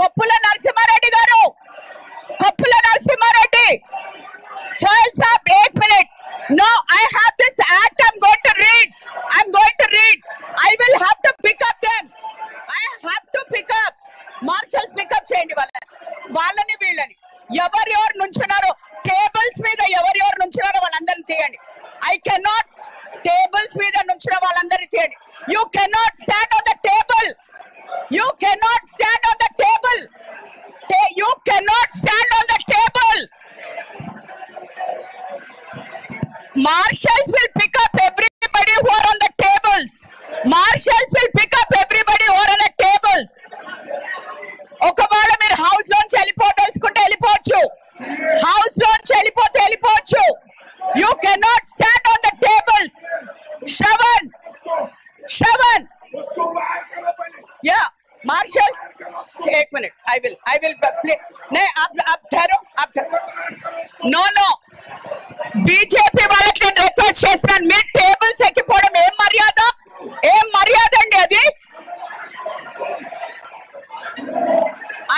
కొప్పుల నరసింహారెడ్డి గారు, Koppula Narasimha Reddy, Sohail Saab, 8 minutes. No, I have this act. I'm going to read. I will have to pick up them. I have to pick up. Marshals pick up చేయండి వాళ్ళని వీళ్ళని ఎవరు నుంచున్నారో tables మీద ఎవరు నుంచున్నారో వాళ్ళందరినీ తీయండి. I cannot tables మీద నుంచిన వాళ్ళందరినీ తీయండి. You cannot stand on the table. You cannot stand on the table. You cannot stand on the table. Marshals will pick up everybody who are on the tables. Marshals will pick up everybody who are on the tables. ఒకవేళ మీరు house లోంచి వెళ్ళిపోదలుచుకుంటే వెళ్ళిపోవచ్చు. House లోంచి వెళ్ళిపోతే వెళ్ళిపోవచ్చు. You cannot stand on the tables. Shravan. Yeah, Marshals. 1 minute. I will play. नहीं आप ठहरो. No. బీజేపీ వాళ్ళకి నేను రిక్వెస్ట్ చేస్తున్నాను, మీ టేబుల్స్ ఎక్కిపోవడం ఏం మర్యాద అండి అది?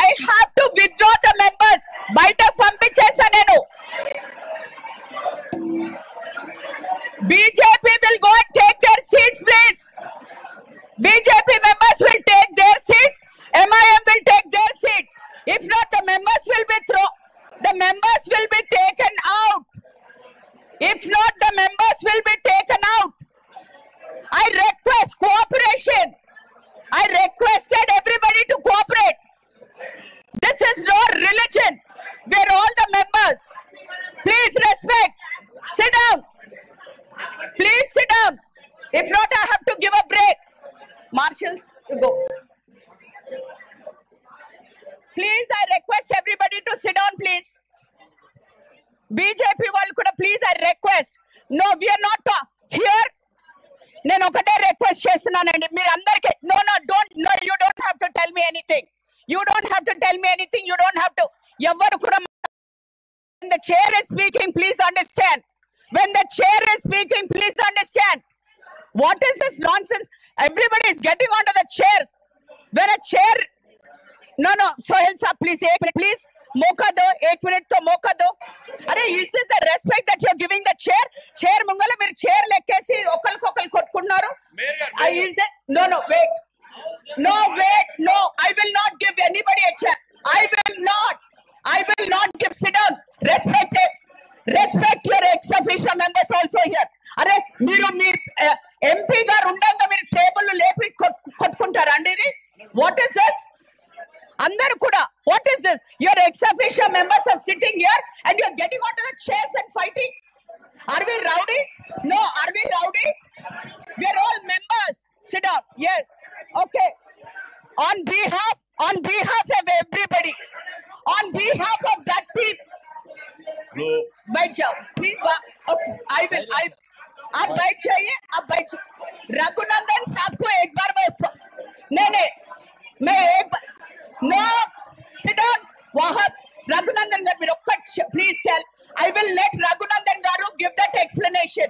I have to withdraw the members. బయటకు పంపించేసా నేను. BJP will go and take their seats please. BJP members will take their seats. MIM will take their seats. If not, the members will be taken out. If not, the members will be taken out. I request cooperation. I requested everybody to cooperate. This is no religion. We are all the members. Please respect. Sit down. Please sit down. If not, I have to give a break. Marshals, you go. Please, I request everybody to sit down, please. BJP వాళ్ళు కూడా please I request. No we are not here. నేను ఒకటే request చేస్తున్నానండి మీరు అందరికీ. No you don't have to tell me anything. You don't have to tell me anything. You don't have to. ఎవరు కూడా when the chair is speaking, please understand. When the chair is speaking, please understand. What is this nonsense? Everybody is getting onto the chairs. When a chair. No, Sohail Saab, please, 1 minute, please. मौका दो, 1 minute तो मौका दो. अरे is this the respect that you are giving the chair? Chair ముంగల మీరు chair లెక్కేసి ఒకరికొకరు కొట్టుకున్నారు. No, wait. No, I will not give anybody a chair. I will not give. Sit down. Respect your ex officio members also here. అరే మీరు మీ MP గారు ఉండగా మీరు table లేపి కొట్టుకుంటారా అండి ఇది? What is this? అందరూ కూడా what is this? Your ex officio members are sitting here and you are getting onto the chairs and fighting. Are we rowdies? No, are we rowdies? We are all members. Sit down. Yes. Okay. On behalf of everybody, on behalf of that people. No. बैठ जाओ please. Okay. I will. आप बैठ जाइए. रघुनंदन साहब को एक बार मैं एक बार. No, sit down. Wahab, Raghunandan garu, please tell. I will let Raghunandan garu give that explanation.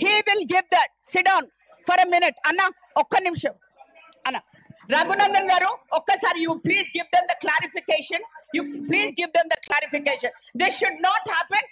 He will give that. Sit down for a minute. Anna, okka nimisham. Anna, Raghunandan garu, okkasari you please give them the clarification. This should not happen.